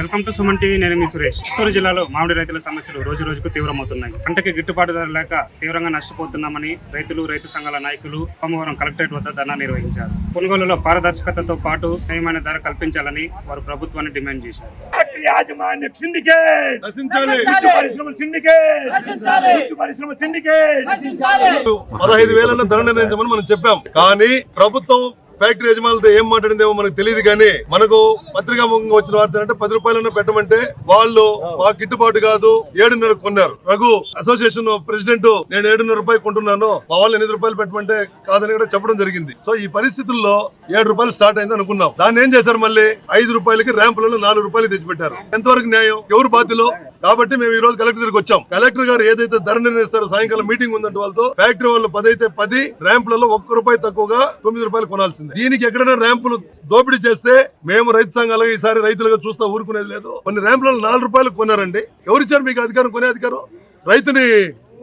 Welcome to Suman TV. నేను మీ సురేష్. చిత్తూరు జిల్లాలో మామిడి రైతుల సమస్యలు రోజు రోజుకు తీవ్రమవుతున్నాయి. పంటకి గిట్టుబాటు ధర లేక తీవ్రంగా నష్టపోతున్నామని రైతు సంఘాల నాయకులు సోమవారం కలెక్టరేట్ వద్ద ధర్నా నిర్వహించారు. కొనుగోలులో పారదర్శకతతో పాటు న్యాయమైన ధర కల్పించాలని వారు ప్రభుత్వాన్ని డిమాండ్ చేశారు. 15,000 ధర నిర్ణయించమని మనం చెప్పాం. కానీ ప్రభుత్వం ఫ్యాక్టరీ యజమానులతో ఏం మాట్లాడిందేమో మనకు తెలియదు. కానీ మనకు పత్రికా ముఖంగా వచ్చిన వార్త అంటే 10 రూపాయలన్నా పెట్టమంటే వాళ్ళు మా గిట్టుబాటు కాదు 7.5 కొన్నారు. రఘు అసోసియేషన్ ప్రెసిడెంట్ నేను 7.5 రూపాయలు కొంటున్నాను, మా వాళ్ళు 8 రూపాయలు పెట్టమంటే కాదని కూడా చెప్పడం జరిగింది. సో ఈ పరిస్థితుల్లో 7 రూపాయలు స్టార్ట్ అయింది అనుకున్నాం. దాన్ని ఏం చేశారు, మళ్ళీ 5 రూపాయలకి ర్యాంపులలో 4 రూపాయలు తెచ్చిపెట్టారు. ఎంతవరకు న్యాయం? ఎవరు బాధ్యులు? కాబట్టి మేము ఈ రోజు కలెక్టర్ దగ్గరికి వచ్చాం. కలెక్టర్ గారు ఏదైతే ధర నిర్ణయిస్తారో సాయంకాలం మీటింగ్ ఉందంటే వాళ్ళతో ఫ్యాక్టరీ వాళ్ళు 10 అయితే 10 ర్యాంపులలో 1 రూపాయి తక్కువగా 9 రూపాయలు కొనాల్సింది. దీనికి ఎక్కడైనా ర్యాంపులు దోపిడీ చేస్తే మేము రైతు సంఘాలు ఈసారి రైతులుగా చూస్తా ఊరుకునేది లేదు. కొన్ని ర్యాంపులలో 4 రూపాయలు కొన్నారండి. ఎవరిచ్చారు మీకు అధికారం? కొనే అధికారం? రైతుని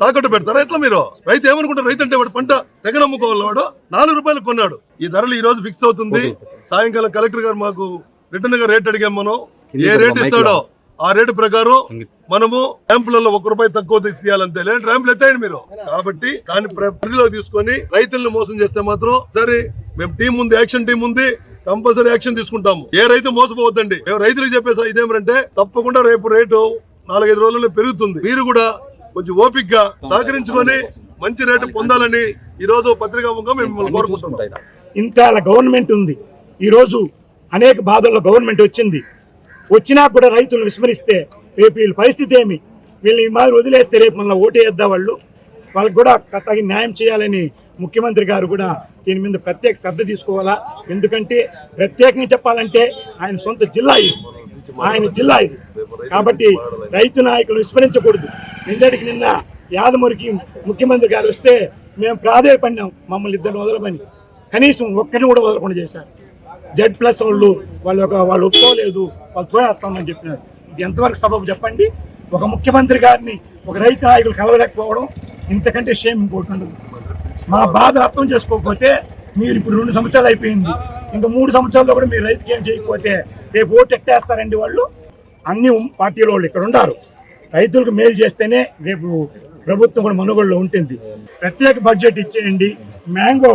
తాకట్టు పెడతారా? ఎట్లా మీరు? రైతు ఏమనుకుంటారు? రైతు అంటే వాడు పంట తెగ నమ్ముకోవాలి. వాడు 4 రూపాయలు కొన్నాడు. ఈ ధరలు ఈ రోజు ఫిక్స్ అవుతుంది. సాయంకాలం కలెక్టర్ గారు మాకు రిటర్న్ గా రేట్ అడిగాం. మనం ఏ రేట్ ఇస్తాడో ఆ రేటు ప్రకారం మనము ర్యాంపులలో 1 రూపాయి తక్కువ తీయాలంతే. లేదంటే ర్యాంపులు ఎత్తాయండి మీరు. కాబట్టి దాన్ని పరిధిలో తీసుకొని రైతులను మోసం చేస్తే మాత్రం సరే, మేము టీం ఉంది, యాక్షన్ టీం ఉంది, కంపల్సరీ యాక్షన్ తీసుకుంటాము. ఏ రైతు మోసపోవద్దండి. మేము రైతులకు చెప్పేసా ఇదేమంటే తప్పకుండా రేపు రేటు 4-5 రోజుల్లో పెరుగుతుంది. మీరు కూడా కొంచెం ఓపిక గా సహకరించుకొని మంచి రేటు పొందాలని ఈ రోజు పత్రికాముఖంగా మేము కోరుకుంటున్నాం. ఇంత గవర్నమెంట్ ఉంది. ఈ రోజు అనేక బాధల్లో గవర్నమెంట్ వచ్చినా కూడా రైతులు విస్మరిస్తే రేపు వీళ్ళ పరిస్థితి ఏమి? వీళ్ళు ఈ మాదిరి వదిలేస్తే రేపు మళ్ళీ ఓటేద్దా వాళ్ళకి కూడా తగిన న్యాయం చేయాలని ముఖ్యమంత్రి గారు కూడా దీని మీద ప్రత్యేక శ్రద్ధ తీసుకోవాలా. ఎందుకంటే ప్రత్యేకంగా చెప్పాలంటే ఆయన సొంత జిల్లా ఇది, ఆయన జిల్లా ఇది. కాబట్టి రైతు నాయకులు విస్మరించకూడదు. నిన్న యాదమూరికి ముఖ్యమంత్రి గారు వస్తే మేము ప్రాధాన్యపడినాం మమ్మల్ని 2 వదలమని. కనీసం ఒక్కరిని కూడా వదలకుండా చేశారు. Z+ వాళ్ళు ఒప్పుకోలేదు, వాళ్ళు తోయేస్తామని చెప్పినారు. ఇది ఎంతవరకు సబబు చెప్పండి? ఒక ముఖ్యమంత్రి గారిని ఒక రైతు నాయకులు కలవలేకపోవడం ఇంతకంటే షేమ్ ఇంకోటి ఉండదు. మా బాధ అర్థం చేసుకోకపోతే మీరు ఇప్పుడు 2 సంవత్సరాలు అయిపోయింది, ఇంకా 3 సంవత్సరాల్లో కూడా మీరు రైతుకి ఏం చేయకపోతే రేపు ఓటు ఎట్టేస్తారండి వాళ్ళు. అన్ని పార్టీల వాళ్ళు ఇక్కడ ఉండారు. రైతులకు మేలు చేస్తేనే రేపు ప్రభుత్వం కూడా మనుగడలో ఉంటుంది. ప్రత్యేక బడ్జెట్ ఇచ్చేయండి. మ్యాంగో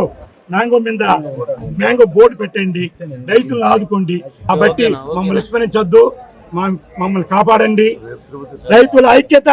బోర్డు పెట్టండి, రైతులను ఆదుకోండి. కాబట్టి మమ్మల్ని విస్మరించొద్దు, మమ్మల్ని కాపాడండి. రైతుల ఐక్యత.